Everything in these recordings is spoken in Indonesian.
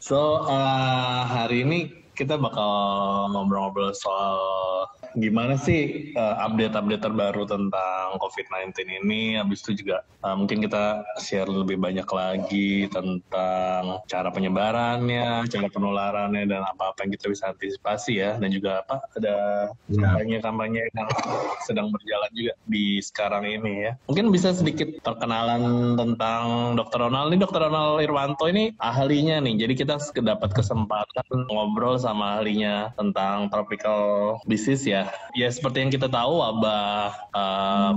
Hari ini kita bakal ngobrol-ngobrol soal gimana sih update-update terbaru tentang COVID-19 ini. Habis itu juga mungkin kita share lebih banyak lagi tentang cara penyebarannya, cara penularannya, dan apa-apa yang kita bisa antisipasi ya. Dan juga ada Ya, kampanye-kampanye yang sedang berjalan juga di sekarang ini ya. Mungkin bisa sedikit perkenalan tentang Dr. Ronald. Ini Dr. Ronald Irwanto ini ahlinya nih. Jadi kita dapat kesempatan ngobrol sama ahlinya tentang tropical disease ya. Ya seperti yang kita tahu wabah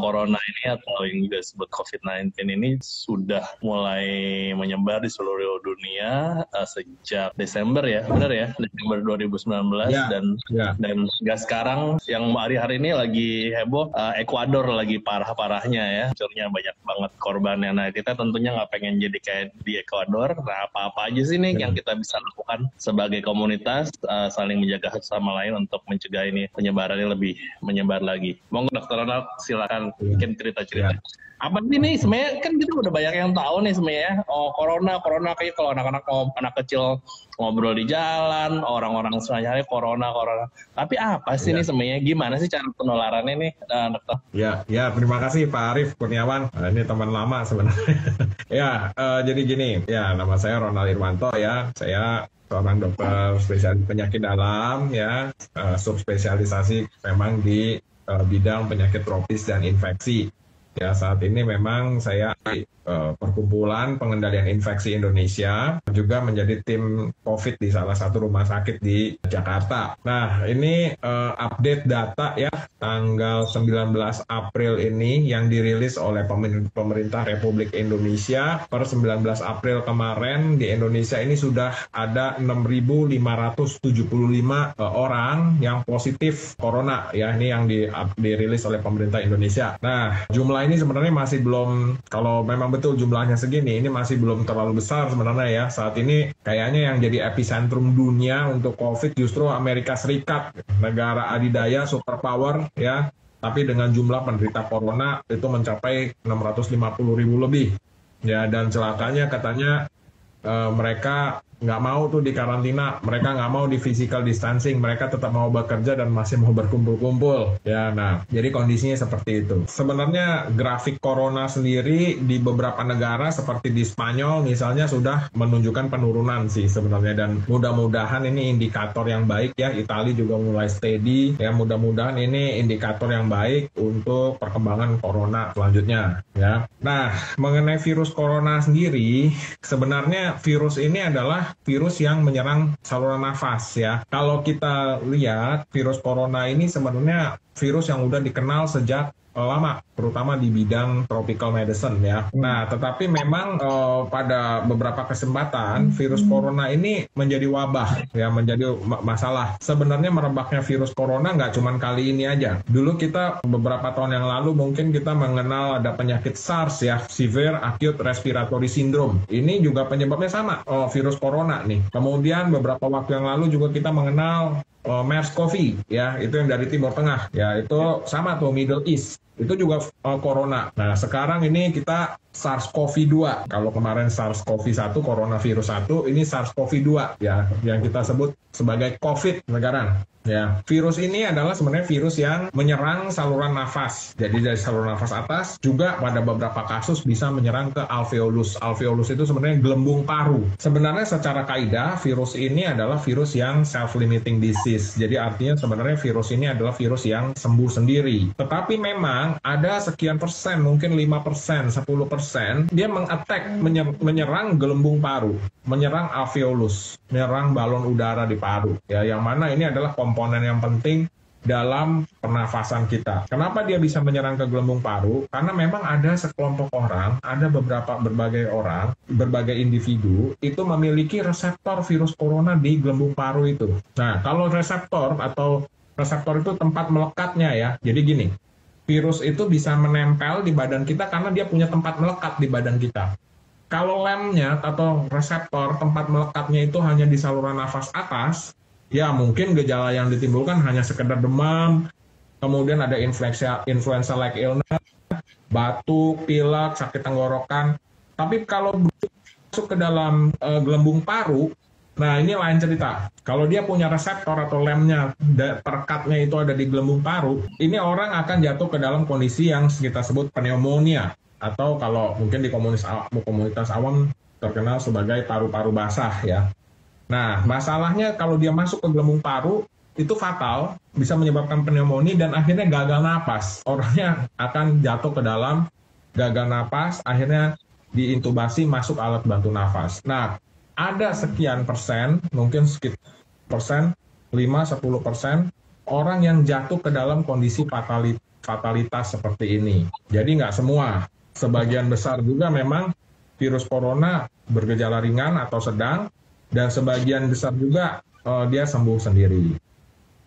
corona ini atau yang juga disebut COVID-19 ini sudah mulai menyebar di seluruh dunia sejak Desember ya. Benar ya? Desember 2019 ya, dan ya. hingga sekarang yang hari-hari ini lagi heboh, Ekuador lagi parah-parahnya ya, hancurnya banyak banget korbannya. Nah kita tentunya nggak pengen jadi kayak di Ekuador. Nah apa-apa aja sih nih yang kita bisa lakukan sebagai komunitas, saling menjaga satu sama lain untuk mencegah ini penyebarannya lebih menyebar lagi. Monggo Dr. Ronald silakan mungkin cerita-cerita. Ya. Apa sih nih sebenarnya kan kita udah banyak yang tahu nih sebenarnya. Oh corona kayak kalau anak kecil ngobrol di jalan, orang-orang sehari-hari corona. Tapi apa sih nih Ya. sebenarnya? Gimana sih cara penularannya nih, dokter? Ya, terima kasih Pak Arief Kurniawan. Ini teman lama sebenarnya. Ya, jadi gini, ya nama saya Ronald Irwanto ya. Saya seorang dokter spesialis penyakit dalam ya, subspesialisasi memang di bidang penyakit tropis dan infeksi. Ya, saat ini memang saya Perkumpulan Pengendalian Infeksi Indonesia, juga menjadi tim COVID di salah satu rumah sakit di Jakarta. Nah, ini update data ya, tanggal 19 April ini yang dirilis oleh pemerintah Republik Indonesia. Per 19 April kemarin di Indonesia ini sudah ada 6.575 orang yang positif corona ya, ini yang dirilis oleh pemerintah Indonesia. Nah, jumlah ini sebenarnya masih belum, kalau memang betul jumlahnya segini, ini masih belum terlalu besar sebenarnya ya. Saat ini kayaknya yang jadi epicentrum dunia untuk COVID justru Amerika Serikat, negara adidaya, superpower ya. Tapi dengan jumlah penderita corona itu mencapai 650.000 lebih. Ya, dan celakanya katanya mereka nggak mau tuh di karantina, mereka nggak mau di physical distancing, mereka tetap mau bekerja dan masih mau berkumpul-kumpul. Ya, nah, jadi kondisinya seperti itu. Sebenarnya grafik corona sendiri di beberapa negara seperti di Spanyol misalnya sudah menunjukkan penurunan sih sebenarnya, dan mudah-mudahan ini indikator yang baik ya. Italia juga mulai steady ya, mudah-mudahan ini indikator yang baik untuk perkembangan corona selanjutnya ya. Nah, mengenai virus corona sendiri, sebenarnya virus ini adalah virus yang menyerang saluran nafas ya. Kalau kita lihat virus corona ini sebenarnya virus yang udah dikenal sejak lama, terutama di bidang tropical medicine ya. Nah, tetapi memang pada beberapa kesempatan virus corona ini menjadi wabah ya, menjadi masalah. Sebenarnya merebaknya virus corona nggak cuma kali ini aja. Dulu kita beberapa tahun yang lalu mungkin kita mengenal ada penyakit SARS ya, Severe Acute Respiratory Syndrome. Ini juga penyebabnya sama, virus corona nih. Kemudian beberapa waktu yang lalu juga kita mengenal MERS-CoV ya, itu yang dari Timur Tengah ya, itu sama tuh, Middle East, itu juga corona. Nah, sekarang ini kita SARS-CoV-2. Kalau kemarin SARS-CoV-1, coronavirus 1, ini SARS-CoV-2 ya, yang kita sebut sebagai COVID sekarang. Ya, virus ini adalah sebenarnya virus yang menyerang saluran nafas. Jadi dari saluran nafas atas juga pada beberapa kasus bisa menyerang ke alveolus. Alveolus itu sebenarnya gelembung paru. Sebenarnya secara kaidah virus ini adalah virus yang self-limiting disease. Jadi artinya sebenarnya virus ini adalah virus yang sembuh sendiri. Tetapi memang ada sekian persen, mungkin 5%, 10%, dia menyerang gelembung paru, menyerang alveolus, menyerang balon udara di paru. Ya, yang mana ini adalah komponen yang penting dalam pernafasan kita. Kenapa dia bisa menyerang ke gelembung paru? Karena memang ada sekelompok orang, ada berbagai orang, berbagai individu itu memiliki reseptor virus corona di gelembung paru itu. Nah, kalau reseptor itu tempat melekatnya ya. Jadi gini, virus itu bisa menempel di badan kita karena dia punya tempat melekat di badan kita. Kalau lemnya atau reseptor tempat melekatnya itu hanya di saluran nafas atas, ya mungkin gejala yang ditimbulkan hanya sekedar demam, kemudian ada influenza-like illness, batuk, pilek, sakit tenggorokan. Tapi kalau masuk ke dalam gelembung paru, Nah, ini lain cerita. Kalau dia punya reseptor atau lemnya, perekatnya itu ada di gelembung paru, ini orang akan jatuh ke dalam kondisi yang kita sebut pneumonia. Atau kalau mungkin di komunitas awam terkenal sebagai paru-paru basah ya. Nah, masalahnya kalau dia masuk ke gelembung paru, itu fatal, bisa menyebabkan pneumonia dan akhirnya gagal napas. Orangnya akan jatuh ke dalam gagal napas, akhirnya diintubasi masuk alat bantu nafas. Nah, ada sekian persen, mungkin sekitar persen, 5-10% orang yang jatuh ke dalam kondisi fatalitas seperti ini. Jadi nggak semua, sebagian besar juga memang virus corona bergejala ringan atau sedang, dan sebagian besar juga dia sembuh sendiri.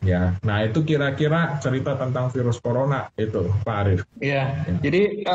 Ya, nah itu kira-kira cerita tentang virus corona itu, Pak Arief. Iya, jadi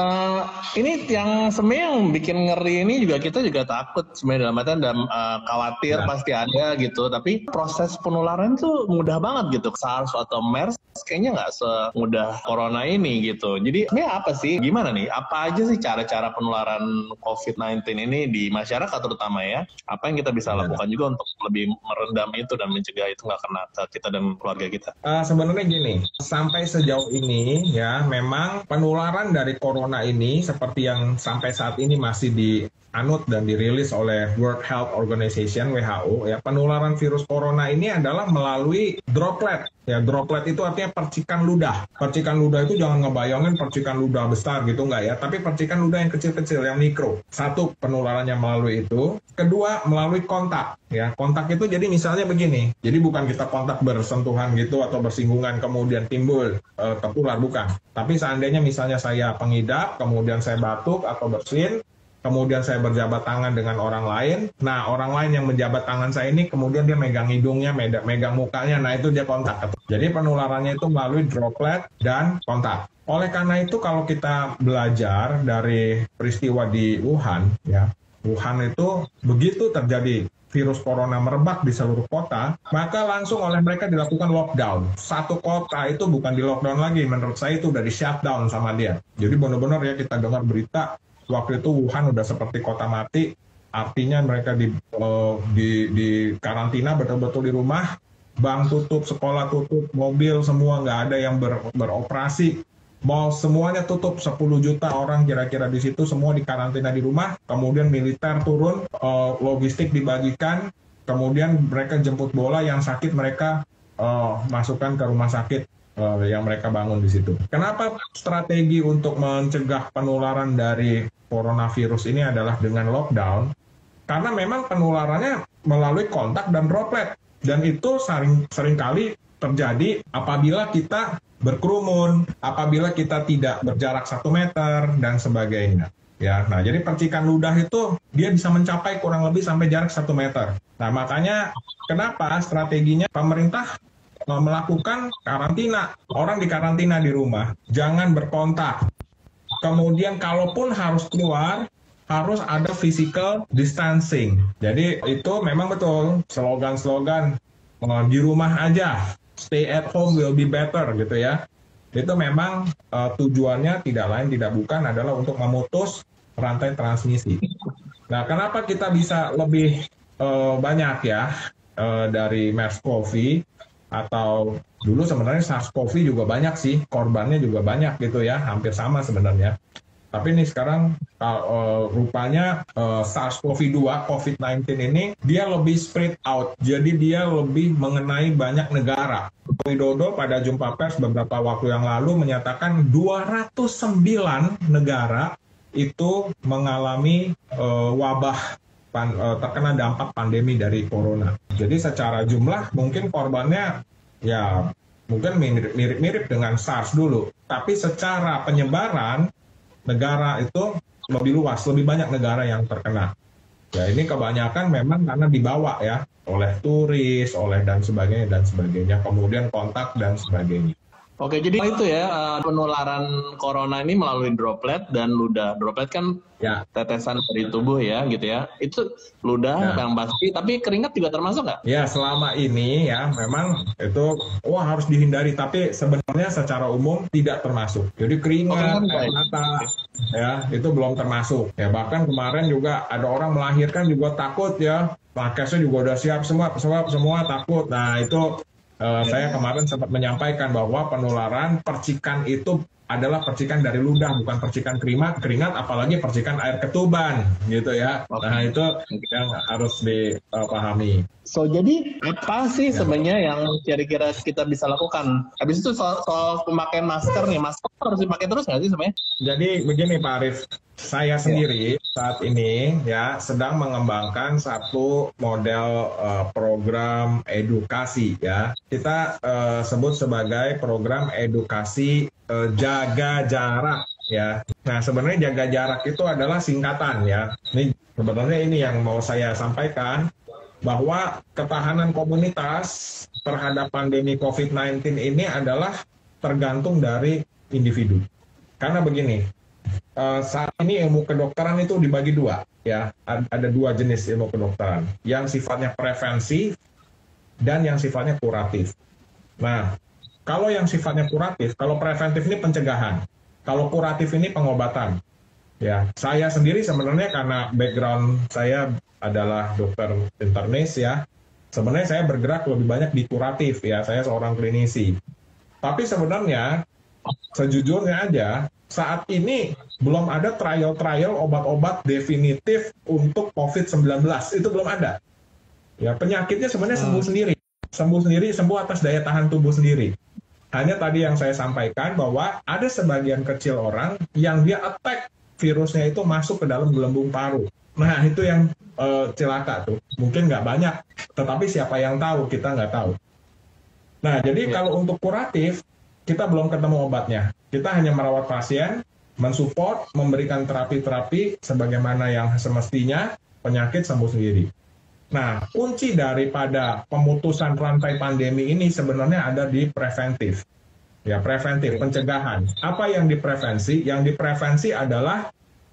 ini yang sebenarnya yang bikin ngeri ini juga kita juga takut sebenarnya dalam artian khawatir pasti ada gitu. Tapi proses penularan tuh mudah banget gitu. SARS atau MERS kayaknya nggak semudah corona ini gitu. Jadi sebenarnya apa sih? Gimana nih? Apa aja sih cara-cara penularan COVID-19 ini di masyarakat terutama ya? Apa yang kita bisa lakukan juga untuk lebih meredam itu dan mencegah itu nggak kena ke kita dan keluarga kita? Sebenarnya gini, sampai sejauh ini ya memang penularan dari corona ini seperti yang sampai saat ini masih dianut dan dirilis oleh World Health Organization (WHO) ya, penularan virus corona ini adalah melalui droplet. Ya, droplet itu artinya percikan ludah. Percikan ludah itu jangan ngebayangin percikan ludah besar gitu enggak ya, tapi percikan ludah yang kecil-kecil, yang mikro. Satu, penularannya melalui itu. Kedua, melalui kontak. Ya, kontak itu jadi misalnya begini. Jadi bukan kita kontak bersentuhan gitu atau bersinggungan kemudian timbul tertular, bukan. Tapi seandainya misalnya saya pengidap, kemudian saya batuk atau bersin, kemudian saya berjabat tangan dengan orang lain. Nah, orang lain yang menjabat tangan saya ini kemudian dia megang hidungnya, megang mukanya. Nah, itu dia kontak. Jadi penularannya itu melalui droplet dan kontak. Oleh karena itu kalau kita belajar dari peristiwa di Wuhan, ya, Wuhan itu begitu terjadi virus corona merebak di seluruh kota, maka langsung oleh mereka dilakukan lockdown. Satu kota itu bukan di lockdown lagi, menurut saya itu udah di shutdown sama dia. Jadi benar-benar ya kita dengar berita, waktu itu Wuhan udah seperti kota mati, artinya mereka di karantina betul-betul di rumah, bank tutup, sekolah tutup, mobil semua nggak ada yang beroperasi, mall semuanya tutup, 10 juta orang kira-kira di situ semua di karantina di rumah, kemudian militer turun, logistik dibagikan, kemudian mereka jemput bola, yang sakit mereka masukkan ke rumah sakit yang mereka bangun di situ. Kenapa strategi untuk mencegah penularan dari coronavirus ini adalah dengan lockdown? Karena memang penularannya melalui kontak dan droplet. Dan itu seringkali terjadi apabila kita berkerumun, apabila kita tidak berjarak 1 meter, dan sebagainya. Ya, nah jadi percikan ludah itu dia bisa mencapai kurang lebih sampai jarak 1 meter. Nah makanya kenapa strateginya pemerintah melakukan karantina, orang dikarantina di rumah, jangan berkontak. Kemudian kalaupun harus keluar, harus ada physical distancing. Jadi itu memang betul slogan-slogan di rumah aja, stay at home will be better gitu ya. Itu memang tujuannya tidak lain tidak bukan adalah untuk memutus rantai transmisi. Nah, kenapa kita bisa lebih banyak ya dari MERS-CoV, atau dulu sebenarnya SARS-CoV juga banyak sih, korbannya juga banyak gitu ya, hampir sama sebenarnya. Tapi ini sekarang rupanya SARS-CoV-2, COVID-19 ini, dia lebih spread out. Jadi dia lebih mengenai banyak negara. Widodo pada jumpa pers beberapa waktu yang lalu menyatakan 209 negara itu mengalami wabah terkena dampak pandemi dari corona. Jadi secara jumlah mungkin korbannya ya mungkin mirip-mirip dengan SARS dulu. Tapi secara penyebaran negara itu lebih luas, lebih banyak negara yang terkena. Ya ini kebanyakan memang karena dibawa ya oleh turis, oleh dan sebagainya, kemudian kontak dan sebagainya. Oke, jadi itu ya penularan corona ini melalui droplet dan ludah. Droplet kan ya tetesan dari tubuh ya gitu ya. Itu ludah yang pasti, tapi keringat juga termasuk nggak? Ya selama ini ya memang itu harus dihindari, tapi sebenarnya secara umum tidak termasuk. Jadi keringat, air mata ya itu belum termasuk. Ya bahkan kemarin juga ada orang melahirkan juga takut ya. nakesnya juga udah siap semua takut. Nah itu saya kemarin sempat menyampaikan bahwa penularan percikan itu adalah percikan dari ludah, bukan percikan keringat, apalagi percikan air ketuban, gitu ya. Nah itu yang harus dipahami. So, jadi apa sih sebenarnya yang kira-kira kita bisa lakukan? Habis itu soal pemakaian masker nih, masker harus dipakai terus nggak sih sebenarnya? Jadi begini Pak Arif, saya sendiri saat ini ya sedang mengembangkan satu model program edukasi ya. Kita sebut sebagai program edukasi jaga jarak ya. Nah sebenarnya jaga jarak itu adalah singkatan ya. Ini sebenarnya ini yang mau saya sampaikan, bahwa ketahanan komunitas terhadap pandemi COVID-19 ini adalah tergantung dari individu. Karena begini, saat ini ilmu kedokteran itu dibagi dua, ya. Ada dua jenis ilmu kedokteran, yang sifatnya prevensi dan yang sifatnya kuratif. Nah, kalau yang sifatnya kuratif, kalau preventif ini pencegahan, kalau kuratif ini pengobatan. Ya, saya sendiri sebenarnya karena background saya adalah dokter internis ya. Sebenarnya saya bergerak lebih banyak di kuratif ya, saya seorang klinisi. Tapi sebenarnya sejujurnya aja saat ini belum ada trial obat-obat definitif untuk COVID-19. Itu belum ada. Ya, penyakitnya sebenarnya sembuh atas daya tahan tubuh sendiri. Hanya tadi yang saya sampaikan bahwa ada sebagian kecil orang yang dia attack virusnya itu masuk ke dalam gelembung paru. Nah, itu yang celaka tuh. Mungkin nggak banyak, tetapi siapa yang tahu, kita nggak tahu. Nah, jadi kalau untuk kuratif, kita belum ketemu obatnya. Kita hanya merawat pasien, mensupport, memberikan terapi-terapi sebagaimana yang semestinya, penyakit sembuh sendiri. Nah, kunci daripada pemutusan rantai pandemi ini sebenarnya ada di preventif. Ya, preventif, pencegahan. Apa yang diprevensi? Yang diprevensi adalah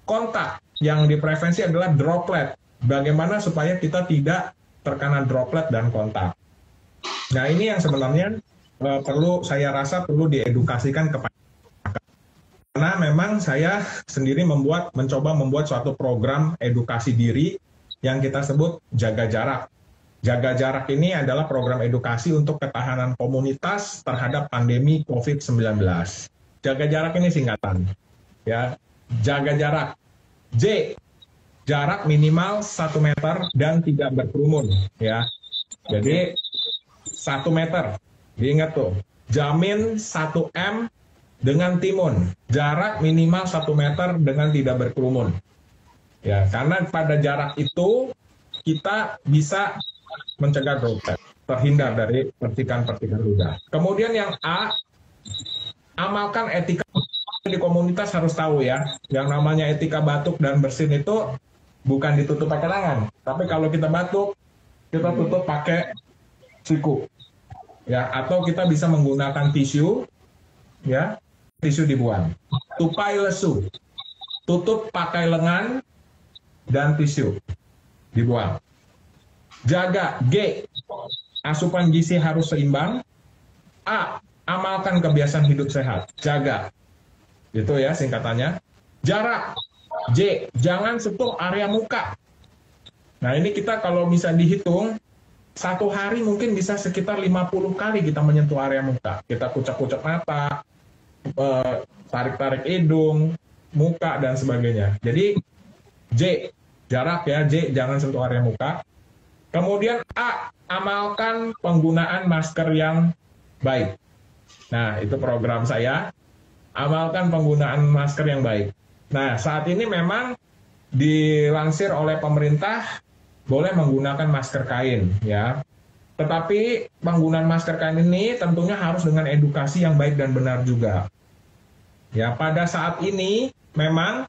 kontak. Yang diprevensi adalah droplet. Bagaimana supaya kita tidak terkena droplet dan kontak. Nah, ini yang sebenarnya saya rasa perlu diedukasikan kepada masyarakat. Karena memang saya sendiri mencoba membuat suatu program edukasi diri yang kita sebut jaga jarak. Jaga jarak ini adalah program edukasi untuk ketahanan komunitas terhadap pandemi COVID-19. Jaga jarak ini singkatan. Ya, jaga jarak. J, jarak minimal 1 meter dan tidak berkerumun. Ya, jadi 1 meter. Diingat tuh, jamin 1 M dengan timun. Jarak minimal 1 meter dengan tidak berkerumun. Ya, karena pada jarak itu kita bisa mencegah droplet, terhindar dari percikan-percikan ludah. Kemudian yang A, amalkan etika di komunitas harus tahu ya. Yang namanya etika batuk dan bersin itu bukan ditutup pakai tangan, tapi kalau kita batuk, kita tutup pakai siku. Ya, atau kita bisa menggunakan tisu, ya, tisu dibuang. Tupai lesu, tutup pakai lengan dan tisu dibuang. Jaga. G, asupan gizi harus seimbang. A, amalkan kebiasaan hidup sehat. Jaga. Itu ya singkatannya. Jarak. J, jangan sentuh area muka. Nah, ini kita kalau bisa dihitung, satu hari mungkin bisa sekitar 50 kali kita menyentuh area muka. Kita kucek-kucek mata, tarik-tarik hidung, muka, dan sebagainya. Jadi, J, jarak ya, J, jangan sentuh area muka. Kemudian A, amalkan penggunaan masker yang baik. Nah, itu program saya. Amalkan penggunaan masker yang baik. Nah, saat ini memang dilansir oleh pemerintah boleh menggunakan masker kain, ya. Tetapi penggunaan masker kain ini tentunya harus dengan edukasi yang baik dan benar juga. Ya, pada saat ini memang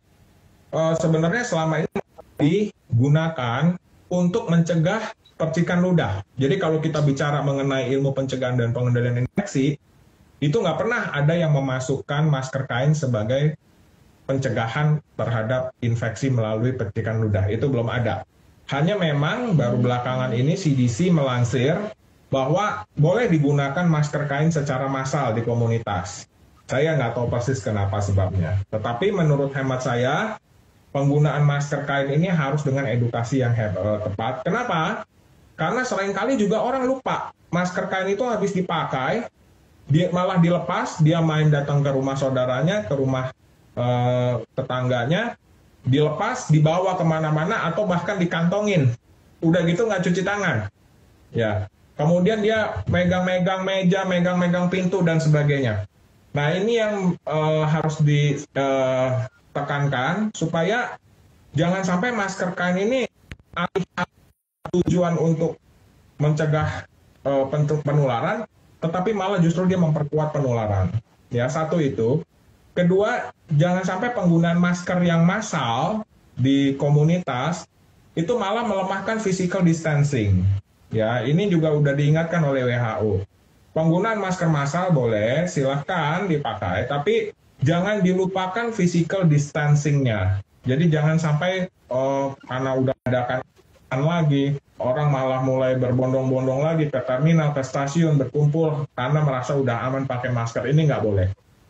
sebenarnya selama ini digunakan untuk mencegah percikan ludah. Jadi kalau kita bicara mengenai ilmu pencegahan dan pengendalian infeksi, itu nggak pernah ada yang memasukkan masker kain sebagai pencegahan terhadap infeksi melalui percikan ludah. Itu belum ada. Hanya memang baru belakangan ini CDC melansir bahwa boleh digunakan masker kain secara massal di komunitas. Saya nggak tahu persis kenapa sebabnya. Tetapi menurut hemat saya, penggunaan masker kain ini harus dengan edukasi yang tepat. Kenapa? Karena seringkali juga orang lupa masker kain itu habis dipakai, dia malah dilepas, dia main datang ke rumah saudaranya, ke rumah tetangganya, dilepas, dibawa kemana-mana atau bahkan dikantongin. Udah gitu nggak cuci tangan. Ya, kemudian dia megang-megang meja, megang-megang pintu dan sebagainya. Nah, ini yang harus ditekankan supaya jangan sampai masker kain ini tujuan untuk mencegah penularan, tetapi malah justru dia memperkuat penularan. Ya, satu itu. Kedua, jangan sampai penggunaan masker yang massal di komunitas itu malah melemahkan physical distancing. Ya, ini juga udah diingatkan oleh WHO. Penggunaan masker massal boleh, silahkan dipakai, tapi jangan dilupakan physical distancing-nya. Jadi jangan sampai karena udah ada kan lagi, orang malah mulai berbondong-bondong lagi ke terminal, ke stasiun, berkumpul karena merasa udah aman pakai masker. Ini nggak boleh.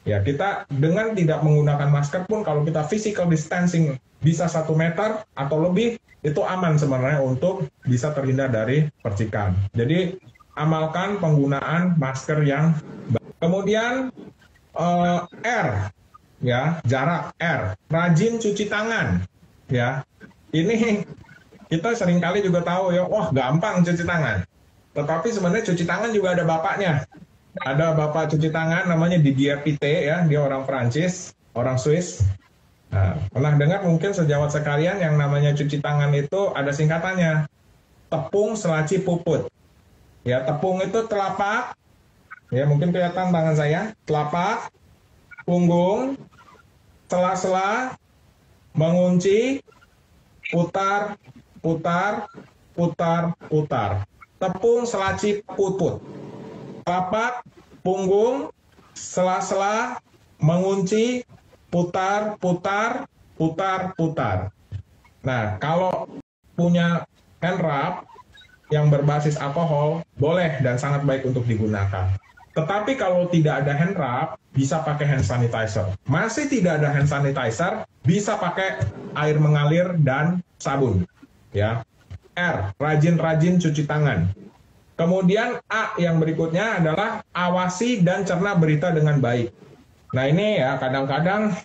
Ya, kita dengan tidak menggunakan masker pun kalau kita physical distancing bisa 1 meter atau lebih, itu aman sebenarnya untuk bisa terhindar dari percikan. Jadi amalkan penggunaan masker yang baik. Kemudian R, ya, jarak R, rajin cuci tangan. Ya, ini kita seringkali juga tahu ya, wah gampang cuci tangan. Tetapi sebenarnya cuci tangan juga ada bapaknya. Ada bapak cuci tangan namanya Didier Pite, ya, dia orang Prancis, orang Swiss. Nah, pernah dengar mungkin sejawat sekalian yang namanya cuci tangan itu ada singkatannya, tepung selaci puput. Ya, tepung itu telapak, ya mungkin kelihatan tangan saya, telapak, punggung, sela-sela, mengunci, putar, putar, putar, putar. Tepung selaci puput. Telapak, punggung, sela-sela, mengunci, putar, putar, putar, putar. Nah, kalau punya hand rub yang berbasis alkohol, boleh dan sangat baik untuk digunakan. Tetapi kalau tidak ada hand rub, bisa pakai hand sanitizer. Masih tidak ada hand sanitizer, bisa pakai air mengalir dan sabun. Ya. R, rajin-rajin cuci tangan. Kemudian A yang berikutnya adalah awasi dan cerna berita dengan baik. Nah ini ya kadang-kadang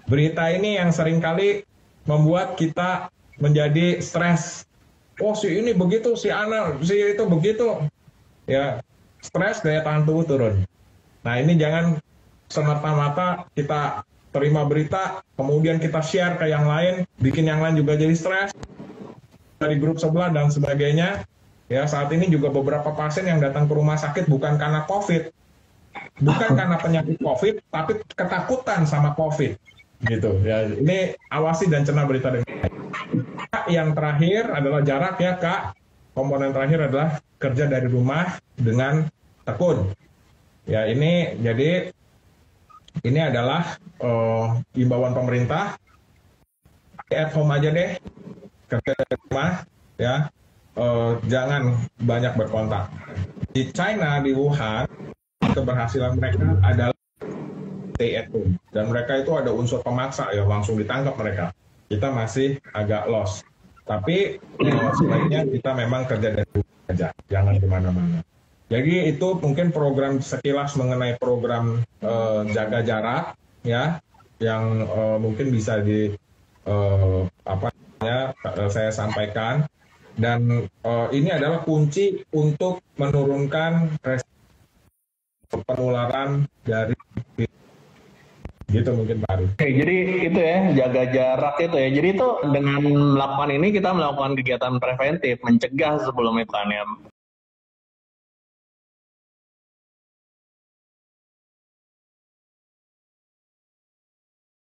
berita ini yang seringkali membuat kita menjadi stres. Oh si ini begitu, si anak, si itu begitu. Ya, stres, daya tahan tubuh turun. Nah ini jangan semata-mata kita terima berita, kemudian kita share ke yang lain, bikin yang lain juga jadi stres, dari grup sebelah dan sebagainya. Ya, saat ini juga beberapa pasien yang datang ke rumah sakit bukan karena COVID, bukan karena penyakit COVID, tapi ketakutan sama COVID, gitu. Ya, ini awasi dan cerna berita dengan baik. Yang terakhir adalah jarak, ya Kak. Komponen terakhir adalah kerja dari rumah dengan tekun. Ya, ini jadi ini adalah imbauan pemerintah. At home aja deh, kerja dari rumah, ya. Jangan banyak berkontak. Di China, di Wuhan, keberhasilan mereka adalah stay at home. Dan mereka itu ada unsur pemaksa, ya langsung ditangkap mereka. Kita masih agak lost. Tapi sebaiknya kita memang kerja dari rumah saja, jangan kemana-mana. Jadi itu mungkin program sekilas mengenai program jaga jarak, ya, yang mungkin bisa saya sampaikan. Dan ini adalah kunci untuk menurunkan resiko penularan dari gitu mungkin Pak Arif. Oke, jadi itu ya, jaga jarak itu ya. Jadi itu dengan melakukan ini kita melakukan kegiatan preventif, mencegah sebelum itu kan ya.